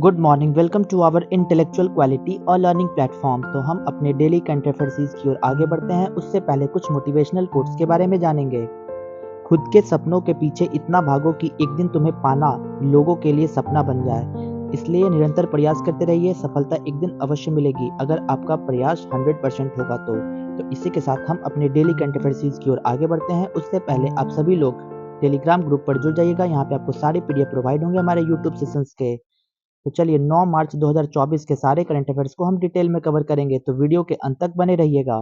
Good morning, welcome to our intellectual quality और learning platform. तो हम अपने डेली करंट अफेयर्स की ओर आगे बढ़ते हैं। उससे पहले कुछ मोटिवेशनल कोट्स के बारे में जानेंगे। खुद के सपनों के पीछे इतना भागो कि एक दिन तुम्हें पाना लोगों के लिए सपना बन जाए। इसलिए निरंतर प्रयास करते रहिए, सफलता एक दिन अवश्य मिलेगी अगर आपका प्रयास 100% होगा तो इसी के साथ हम अपने डेली करंट अफेयर्स की ओर आगे बढ़ते हैं। उससे पहले आप सभी लोग टेलीग्राम ग्रुप पर जुड़ जाइएगा। यहाँ पे आपको सारे पीडीएफ प्रोवाइड होंगे हमारे यूट्यूब सेशंस के। तो चलिए 9 मार्च 2024 के सारे करंट अफेयर्स को हम डिटेल में कवर करेंगे, तो वीडियो के अंत तक बने रहिएगा।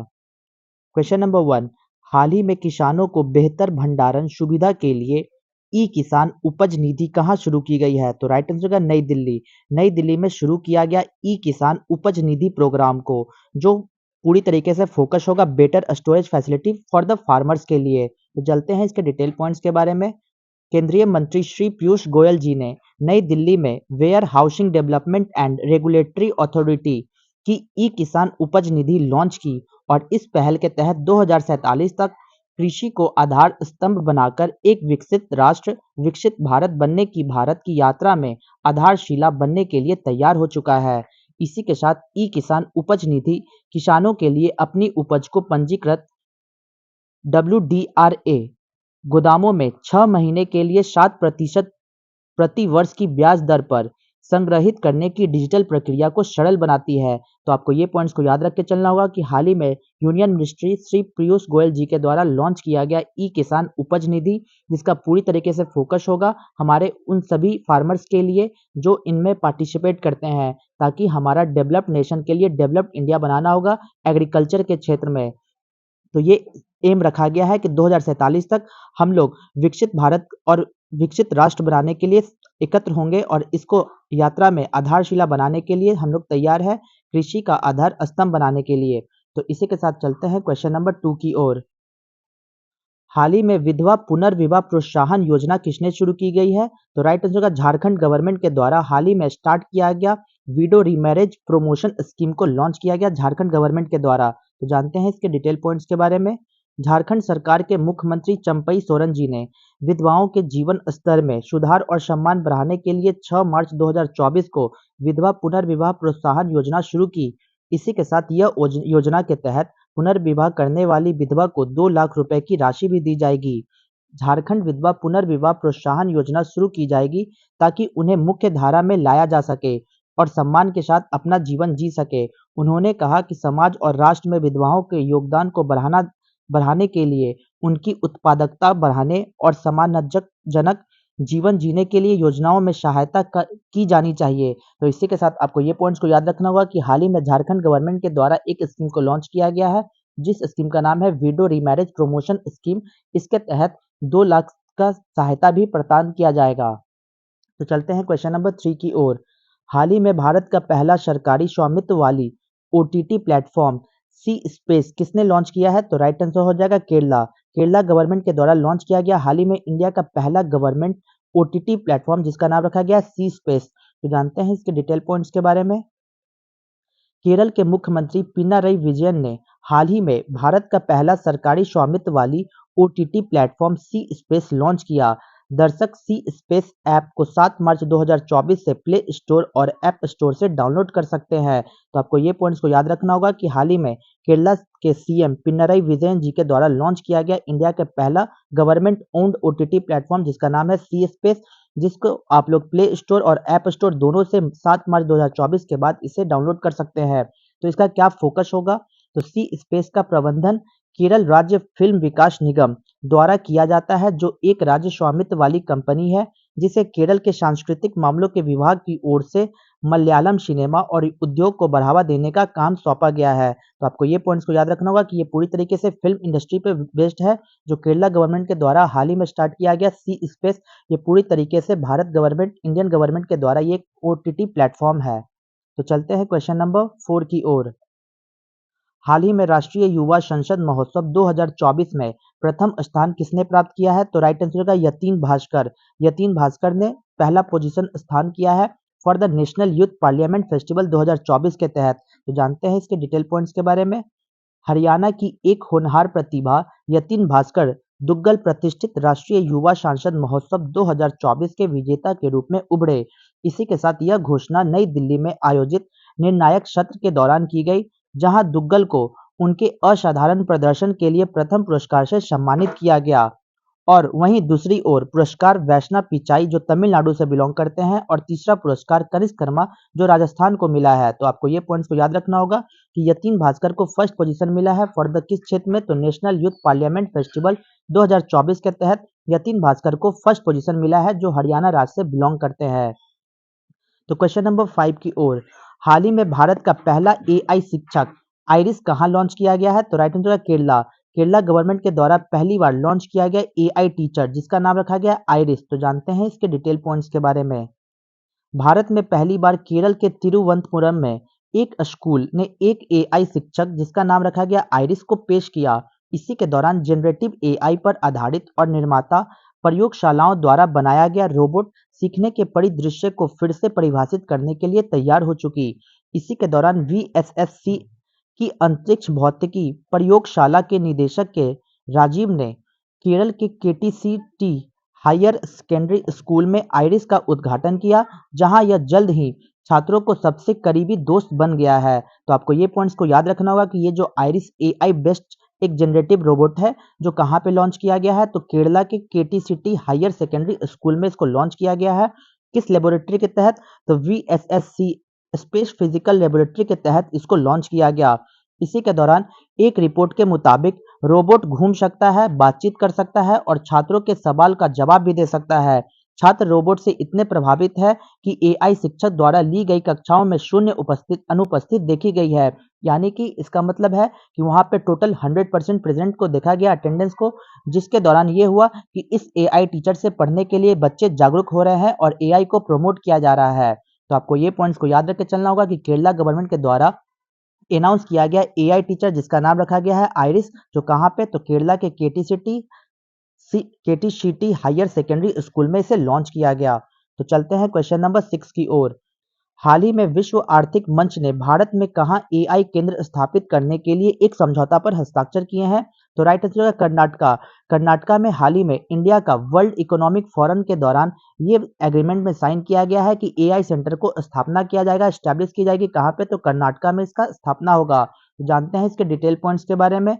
क्वेश्चन नंबर 1, हाल ही में किसानों को बेहतर भंडारण सुविधा के लिए ई किसान उपज निधि कहाँ शुरू की गई है? तो राइट आंसर होगा नई दिल्ली। नई दिल्ली में शुरू किया गया ई किसान उपज निधि प्रोग्राम को, जो पूरी तरीके से फोकस होगा better storage facility for the farmers के लिए। तो चलते हैं इसके डिटेल पॉइंट्स के बारे में। केंद्रीय मंत्री श्री पीयूष गोयल जी ने नई दिल्ली में warehousing development and regulatory authority की ई किसान उपज निधि लॉन्च की और इस पहल के तहत 2047 तक कृषि को आधार स्तंभ बनाकर एक विकसित राष्ट्र, विकसित भारत बनने की भारत की यात्रा में आधारशिला बनने के लिए तैयार हो चुका है। इसी के साथ ई किसान उपज निधि किसानों के लिए अपनी उपज को पंजीकृत WDRA गोदामों में 6 महीने के लिए 7% प्रति वर्ष की ब्याज दर पर संग्रहित करने की डिजिटल प्रक्रिया को सरल बनाती है। तो आपको ये पॉइंट्स को याद रख के चलना होगा कि हाल ही में यूनियन मिनिस्ट्री श्री पीयूष गोयल जी के द्वारा लॉन्च किया गया ई किसान उपज निधि, जिसका पूरी तरीके से फोकस होगा हमारे उन सभी फार्मर्स के लिए जो इनमें पार्टिसिपेट करते हैं, ताकि हमारा डेवलप्ड नेशन के लिए डेवलप्ड इंडिया बनाना होगा एग्रीकल्चर के क्षेत्र में। तो ये एम रखा गया है कि 2047 तक हम लोग विकसित भारत और विकसित राष्ट्र बनाने के लिए एकत्र होंगे और इसको यात्रा में आधारशिला बनाने के लिए हम लोग तैयार है, कृषि का आधार स्तंभ बनाने के लिए। तो इसी के साथ चलते हैं क्वेश्चन नंबर 2 की ओर। हाल ही में विधवा पुनर्विवाह प्रोत्साहन योजना किसने शुरू की गई है? तो राइट आंसर होगा झारखंड गवर्नमेंट के द्वारा हाल ही में स्टार्ट किया गया विडो रीमैरिज प्रमोशन स्कीम को लॉन्च किया गया झारखंड गवर्नमेंट के द्वारा। तो जानते हैं इसके डिटेल पॉइंट्स के बारे में। झारखंड सरकार के मुख्यमंत्री चंपई सोरेन जी ने विधवाओं के जीवन स्तर में सुधार और सम्मान बढ़ाने के लिए 6 मार्च 2024 को विधवा पुनर्विवाह प्रोत्साहन योजना शुरू की। इसी के साथ यह योजना के तहत पुनर्विवाह करने वाली विधवा को 2 लाख रुपए की राशि भी दी जाएगी। झारखंड विधवा पुनर्विवाह प्रोत्साहन योजना शुरू की जाएगी ताकि उन्हें मुख्य धारा में लाया जा सके और सम्मान के साथ अपना जीवन जी सके। उन्होंने कहा कि समाज और राष्ट्र में विधवाओं के योगदान को बढ़ाने के लिए उनकी उत्पादकता बढ़ाने और सम्मानजनक जीवन जीने के लिए योजनाओं में सहायता की जानी चाहिए। तो इसी के साथ आपको ये पॉइंट्स को याद रखना होगा कि हाल ही में झारखंड गवर्नमेंट के द्वारा एक स्कीम को लॉन्च किया गया है, जिस स्कीम का नाम है विडो रीमैरिज प्रमोशन स्कीम। इसके तहत 2 लाख का सहायता भी प्रदान किया जाएगा। तो चलते हैं क्वेश्चन नंबर 3 की ओर। हाल ही में भारत का पहला सरकारी स्वामित्व वाली ओटीटी प्लेटफॉर्म सी स्पेस किसने लॉन्च किया है? तो राइट आंसर हो जाएगा केरला। केरला गवर्नमेंट के द्वारा लॉन्च किया गया हाल ही में इंडिया का पहला गवर्नमेंट ओटीटी प्लेटफॉर्म, जिसका नाम रखा गया सी स्पेस। तो जानते हैं इसके डिटेल पॉइंट्स के बारे में। केरल के मुख्यमंत्री पिनारई विजयन ने हाल ही में भारत का पहला सरकारी स्वामित्व वाली ओटीटी प्लेटफॉर्म सी स्पेस लॉन्च किया। दर्शक सी स्पेस ऐप को 7 मार्च 2024 से प्ले स्टोर और ऐप स्टोर से डाउनलोड कर सकते हैं। तो आपको ये पॉइंट्स को याद रखना होगा कि हाल ही में केरला के सीएम पिनारई विजयन जी के द्वारा लॉन्च किया गया इंडिया का पहला गवर्नमेंट ओन्ड ओटीटी प्लेटफॉर्म, जिसका नाम है सी स्पेस, जिसको आप लोग प्ले स्टोर और ऐप स्टोर दोनों से 7 मार्च 2024 के बाद इसे डाउनलोड कर सकते हैं। तो इसका क्या फोकस होगा? तो सी स्पेस का प्रबंधन केरल राज्य फिल्म विकास निगम द्वारा किया जाता है, जो एक राज्य स्वामित्व वाली कंपनी है, जिसे केरल के सांस्कृतिक मामलों के विभाग की ओर से मलयालम सिनेमा और उद्योग को बढ़ावा देने का काम सौंपा गया है। तो आपको ये पॉइंट्स को याद रखना होगा कि ये पूरी तरीके से फिल्म इंडस्ट्री पे बेस्ड है, जो केरला गवर्नमेंट के द्वारा हाल ही में स्टार्ट किया गया सी स्पेस। ये पूरी तरीके से भारत गवर्नमेंट, इंडियन गवर्नमेंट के द्वारा ये ओटीटी प्लेटफॉर्म है। तो चलते हैं क्वेश्चन नंबर 4 की ओर। हाल ही में राष्ट्रीय युवा संसद महोत्सव 2024 में प्रथम स्थान किसने प्राप्त किया है? तो राइट आंसर होगा यतीन भास्कर। यतीन भास्कर ने पहला पोजीशन स्थान किया है for the national youth parliament festival 2024 के तहत। तो जानते हैं इसके डिटेल पॉइंट्स के बारे में। हरियाणा की एक होनहार प्रतिभा यतीन भास्कर दुग्गल प्रतिष्ठित राष्ट्रीय युवा सांसद महोत्सव 2024 के विजेता के रूप में उभरे। इसी के साथ यह घोषणा नई दिल्ली में आयोजित निर्णायक सत्र के दौरान की गई, जहां दुग्गल को उनके असाधारण प्रदर्शन के लिए प्रथम पुरस्कार से सम्मानित किया गया। और वहीं दूसरी ओर पुरस्कार वैष्णव पिचाई जो तमिलनाडु से बिलोंग करते हैं, और तीसरा पुरस्कार कनिष्क कर्मा जो राजस्थान को मिला है। तो आपको ये पॉइंट्स को याद रखना होगा कि यतीन भास्कर को फर्स्ट पोजीशन मिला है फॉर द किस क्षेत्र में, तो नेशनल यूथ पार्लियामेंट फेस्टिवल 2024 के तहत यतीन भास्कर को फर्स्ट पोजीशन मिला है, जो हरियाणा राज्य से बिलोंग करते हैं। तो क्वेश्चन नंबर 5 की ओर, हाल ही में भारत का पहला एआई शिक्षक आइरिस कहाँ लॉन्च किया गया है, तो राइट आंसर है केरला। केरला गवर्नमेंट के द्वारा पहली बार लॉन्च किया गया एआई टीचर जिसका नाम रखा गया आइरिस। तो जानते हैं इसके डिटेल पॉइंट्स के बारे में। भारत में पहली बार केरल के तिरुवनंतपुरम में एक स्कूल ने एक एआई शिक्षक जिसका नाम रखा गया आइरिस को पेश किया। इसी के दौरान जनरेटिव एआई पर आधारित और निर्माता प्रयोगशालाओं द्वारा बनाया गया रोबोट सीखने के परिदृश्य को फिर से परिभाषित करने के लिए तैयार हो चुकी। इसी के दौरान वीएसएससी की अंतरिक्ष भौतिकी प्रयोगशाला के निदेशक के राजीव ने केरल के केटीसीटी हायर सेकेंडरी स्कूल में आइरिस का उद्घाटन किया, जहां यह जल्द ही छात्रों को सबसे करीबी दोस्त बन गया है। तो आपको ये पॉइंट्स को याद रखना होगा कि ये जो आइरिस एआई बेस्ड एक जनरेटिव रोबोट है जो कहाँ पे लॉन्च किया गया है, तो केरला के केटीसीटी हायर सेकेंडरी स्कूल में इसको लॉन्च किया गया है। किस लेबोरेटरी के तहत, तो वीएसएससी स्पेस फिजिकल लेबोरेटरी के तहत इसको लॉन्च किया गया। इसी के दौरान एक रिपोर्ट के मुताबिक रोबोट घूम सकता है, बातचीत कर सकता है और छात्रों के सवाल का जवाब भी दे सकता है। छात्र रोबोट से इतने प्रभावित है कि एआई शिक्षक द्वारा ली गई कक्षाओं में शून्य अनुपस्थित देखी गई है। यानी कि इसका मतलब है कि वहां पे टोटल 100% प्रेजेंट को देखा गया अटेंडेंस को, जिसके दौरान ये हुआ कि इस एआई टीचर से पढ़ने के लिए बच्चे जागरूक हो रहे हैं और एआई को प्रमोट किया जा रहा है। तो आपको ये पॉइंट्स को याद रख के चलना होगा कि केरला गवर्नमेंट के द्वारा अनाउंस किया गया एआई टीचर जिसका नाम रखा गया है आइरिस, जो कहाँ पे, तो केरला के केटीसीटी हायर सेकेंडरी स्कूल में इसे लॉन्च किया गया। तो चलते हैं क्वेश्चन नंबर 6 की ओर। हाल ही में विश्व आर्थिक मंच ने भारत में कहाँ एआई केंद्र स्थापित करने के लिए एक समझौता पर हस्ताक्षर किए हैं, तो राइट आंसर है कर्नाटका। कर्नाटका में हाल ही में इंडिया का वर्ल्ड इकोनॉमिक फोरम के दौरान ये एग्रीमेंट में साइन किया गया है कि एआई सेंटर को स्थापना किया जाएगा, स्टैब्लिश की जाएगी कहाँ पे, तो कर्नाटका में इसका स्थापना होगा। तो जानते हैं इसके डिटेल पॉइंट्स के बारे में।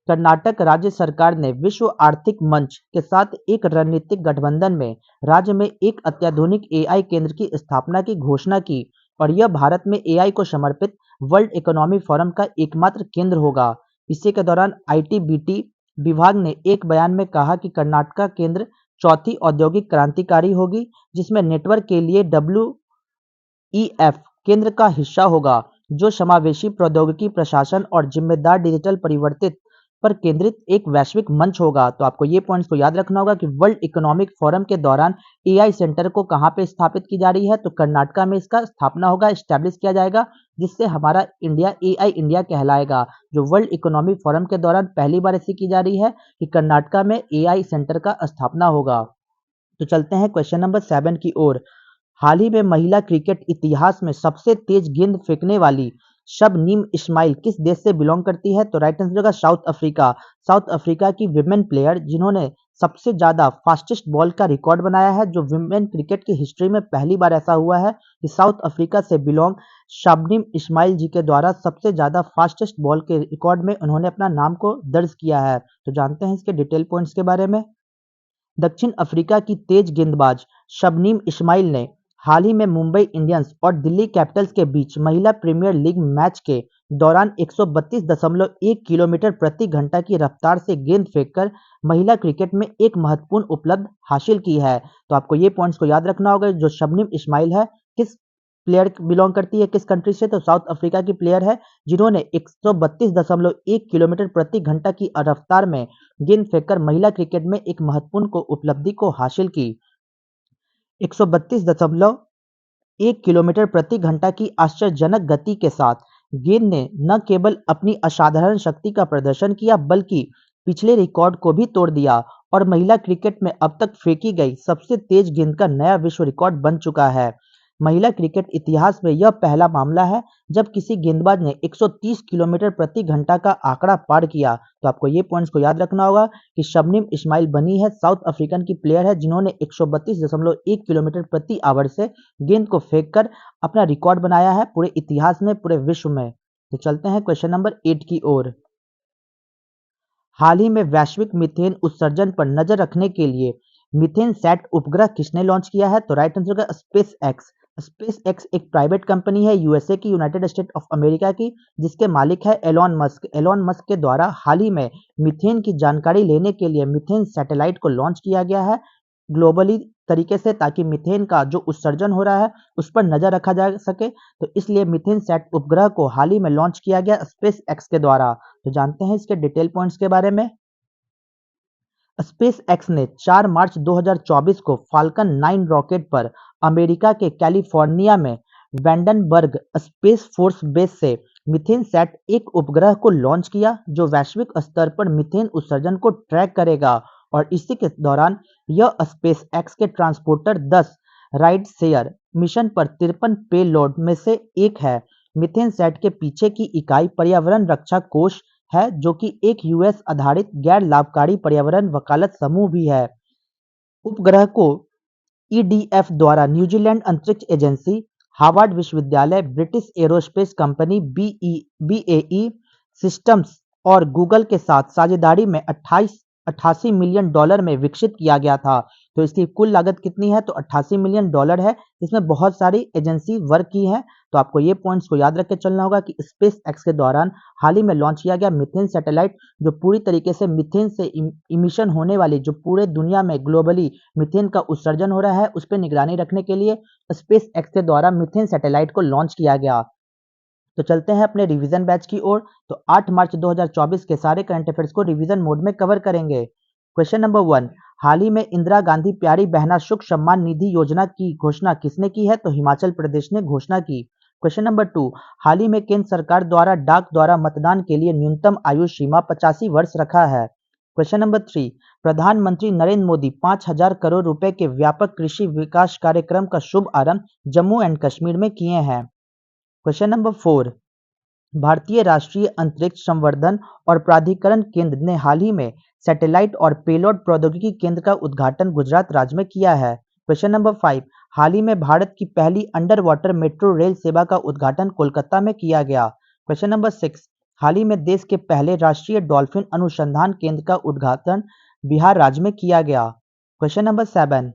कर्नाटक राज्य सरकार ने विश्व आर्थिक मंच के साथ एक रणनीतिक गठबंधन में राज्य में एक अत्याधुनिक एआई केंद्र की स्थापना की घोषणा की, और यह भारत में एआई को समर्पित वर्ल्ड इकोनॉमी फोरम का एकमात्र केंद्र होगा। इसी के दौरान आईटीबीटी विभाग ने एक बयान में कहा कि कर्नाटक केंद्र चौथी औद्योगिक क्रांतिकारी होगी, जिसमें नेटवर्क के लिए डब्ल्यूईएफ केंद्र का हिस्सा होगा, जो समावेशी प्रौद्योगिकी प्रशासन और जिम्मेदार डिजिटल परिवर्तित पर केंद्रित एक वैश्विक मंच होगा। तो आपको ये पॉइंट्स को याद रखना होगा कि वर्ल्ड इकोनॉमिक फोरम के दौरान एआई सेंटर को कहाँ पे स्थापित की जा रही है, तो कर्नाटका में इसका स्थापना होगा, स्टैब्लिश किया जाएगा, जिससे हमारा इंडिया एआई इंडिया कहलाएगा। जो वर्ल्ड इकोनॉमिक फोरम के दौरान पहली बार ऐसी की जा रही है कि कर्नाटका में एआई सेंटर का स्थापना होगा। तो चलते हैं क्वेश्चन नंबर 7 की ओर। हाल ही में महिला क्रिकेट इतिहास में सबसे तेज गेंद फेंकने वाली शबनीम इस्माइल किस देश से बिलोंग करती है, तो राइट आंसर होगा साउथ अफ्रीका। साउथ अफ्रीका की विमेन प्लेयर जिन्होंने सबसे ज्यादा फास्टेस्ट बॉल का रिकॉर्ड बनाया है, जो विमेन क्रिकेट की हिस्ट्री में पहली बार ऐसा हुआ है कि साउथ अफ्रीका से बिलोंग शबनीम इस्माइल जी के द्वारा सबसे ज्यादा फास्टेस्ट बॉल के रिकॉर्ड में उन्होंने अपना नाम को दर्ज किया है। तो जानते हैं इसके डिटेल पॉइंट्स के बारे में। दक्षिण अफ्रीका की तेज गेंदबाज शबनीम इस्माइल ने हाल ही में मुंबई इंडियंस और दिल्ली कैपिटल्स के बीच महिला प्रीमियर लीग मैच के दौरान 132.1 किलोमीटर प्रति घंटा की रफ्तार से गेंद फेंककर महिला क्रिकेट में एक महत्वपूर्ण उपलब्धि हासिल की है। तो आपको ये पॉइंट्स को याद रखना होगा। जो शबनीम इस्माइल है किस प्लेयर बिलोंग करती है, किस कंट्री से, तो साउथ अफ्रीका की प्लेयर है, जिन्होंने 132.1 किलोमीटर प्रति घंटा की रफ्तार में गेंद फेंककर महिला क्रिकेट में एक महत्वपूर्ण उपलब्धि को हासिल की। 132.1 किलोमीटर प्रति घंटा की आश्चर्यजनक गति के साथ गेंद ने न केवल अपनी असाधारण शक्ति का प्रदर्शन किया, बल्कि पिछले रिकॉर्ड को भी तोड़ दिया और महिला क्रिकेट में अब तक फेंकी गई सबसे तेज गेंद का नया विश्व रिकॉर्ड बन चुका है। महिला क्रिकेट इतिहास में यह पहला मामला है जब किसी गेंदबाज ने 130 किलोमीटर प्रति घंटा का आंकड़ा पार किया। तो आपको ये पॉइंट्स को याद रखना होगा कि शबनीम इस्माइल बनी है साउथ अफ्रीकन की प्लेयर है जिन्होंने 132.1 किलोमीटर प्रति आवर से गेंद को फेंककर अपना रिकॉर्ड बनाया है पूरे इतिहास में, पूरे विश्व में। तो चलते हैं क्वेश्चन नंबर 8 की ओर। हाल ही में वैश्विक मीथेन उत्सर्जन पर नजर रखने के लिए मीथेन सैट उपग्रह किसने लॉन्च किया है? तो राइट आंसर होगा स्पेस एक्स। स्पेस एक्स एक प्राइवेट कंपनी है यूएसए की, यूनाइटेड स्टेट ऑफ अमेरिका की, जिसके मालिक है एलॉन मस्क। एलॉन मस्क के द्वारा हाल ही में मीथेन की जानकारी लेने के लिए मीथेन सैटेलाइट को लॉन्च किया गया है ग्लोबली तरीके से, ताकि मीथेन का जो उत्सर्जन हो रहा है उस पर नजर रखा जा सके। तो इसलिए मीथेन सैट उपग्रह को हाल ही में लॉन्च किया गया स्पेस एक्स के द्वारा। तो जानते हैं इसके डिटेल पॉइंट्स के बारे में। स्पेस एक्स ने 4 मार्च 2024 को फाल्कन 9 रॉकेट पर अमेरिका के कैलिफोर्निया में वैंडनबर्ग स्पेस फोर्स बेस से मीथेन सैट एक उपग्रह को लॉन्च किया जो वैश्विक स्तर पर मीथेन उत्सर्जन को ट्रैक करेगा। और इसी के दौरान यह स्पेस एक्स के ट्रांसपोर्टर 10 राइड शेयर मिशन पर 53 पेलोड में से एक है। मीथेन सैट के पीछे की इकाई पर्यावरण रक्षा कोष है जो कि एक यूएस आधारित गैर लाभकारी पर्यावरण वकालत समूह भी है। उपग्रह को ईडीएफ द्वारा न्यूजीलैंड अंतरिक्ष एजेंसी, हार्वर्ड विश्वविद्यालय, British aerospace company BAE systems और गूगल के साथ साझेदारी में 88 मिलियन डॉलर में विकसित किया गया था। तो इसकी कुल लागत कितनी है? तो 88 मिलियन डॉलर है। इसमें बहुत सारी एजेंसी वर्क की है। तो आपको ये पॉइंट्स को याद रख के चलना होगा कि स्पेस एक्स के दौरान हाल ही में लॉन्च किया गया मीथेन सैटेलाइट जो पूरी तरीके से मीथेन से इमिशन होने वाली जो पूरे दुनिया में ग्लोबली मीथेन का उत्सर्जन हो रहा है उस पर निगरानी रखने के लिए स्पेस एक्स के द्वारा मीथेन सैटेलाइट को लॉन्च किया गया। तो चलते हैं अपने रिवीजन बैच की ओर। तो 8 मार्च 2024 के सारे करंट अफेयर्स को रिवीजन मोड में कवर करेंगे। क्वेश्चन नंबर 1, हाल ही में इंदिरा गांधी प्यारी बहना सुख सम्मान निधि योजना की घोषणा किसने की है? तो हिमाचल प्रदेश ने घोषणा की। क्वेश्चन नंबर 2, हाल ही में केंद्र सरकार द्वारा डाक द्वारा मतदान के लिए न्यूनतम आयु सीमा 85 वर्ष रखा है। क्वेश्चन नंबर 3, प्रधानमंत्री नरेंद्र मोदी 5,000 करोड़ रुपए के व्यापक कृषि विकास कार्यक्रम का शुभ आरंभ जम्मू एंड कश्मीर में किए हैं। क्वेश्चन नंबर 4, भारतीय राष्ट्रीय अंतरिक्ष संवर्धन और प्राधिकरण केंद्र ने हाल ही में सैटेलाइट और पेलोड प्रौद्योगिकी केंद्र का उद्घाटन गुजरात राज्य में किया है। क्वेश्चन नंबर 5, हाल ही में भारत की पहली अंडर वाटर मेट्रो रेल सेवा का उद्घाटन कोलकाता में किया गया। क्वेश्चन नंबर 6, हाल ही में देश के पहले राष्ट्रीय डॉल्फिन अनुसंधान केंद्र का उद्घाटन बिहार राज्य में किया गया। क्वेश्चन नंबर 7,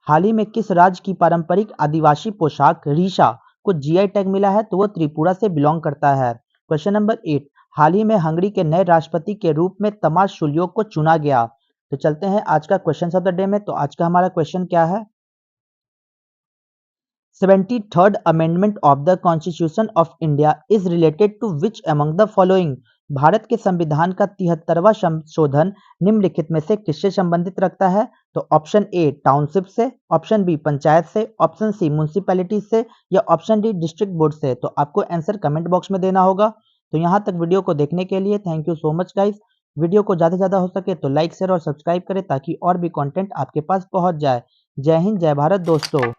हाल ही में किस राज्य की पारंपरिक आदिवासी पोशाक रीशा को जीआई टैग मिला है? तो वो त्रिपुरा से बिलोंग करता है। क्वेश्चन नंबर 8, हाल ही में हंगरी के नए राष्ट्रपति के रूप में तमाश शुलियोक को चुना गया। तो चलते हैं आज का क्वेश्चन ऑफ द डे में। तो आज का हमारा क्वेश्चन क्या है? 73rd amendment of the constitution of India is related to which among the following? Bharat के संविधान का 73वां संशोधन निम्नलिखित में से किससे संबंधित रखता है? तो ऑप्शन ए टाउनशिप से, ऑप्शन बी पंचायत से, ऑप्शन सी म्युनिसिपैलिटी से या ऑप्शन डी डिस्ट्रिक्ट बोर्ड से। तो आपको आंसर कमेंट बॉक्स में देना होगा। तो यहाँ तक वीडियो को देखने के लिए thank you so much guys. Video को ज़्यादा से ज़्यादा हो सके तो लाइक शेयर और सब्सक्राइब करें ताकि और भी कंटेंट आपके पास पहुँच जाए। जय हिंद, जय भारत दोस्तों।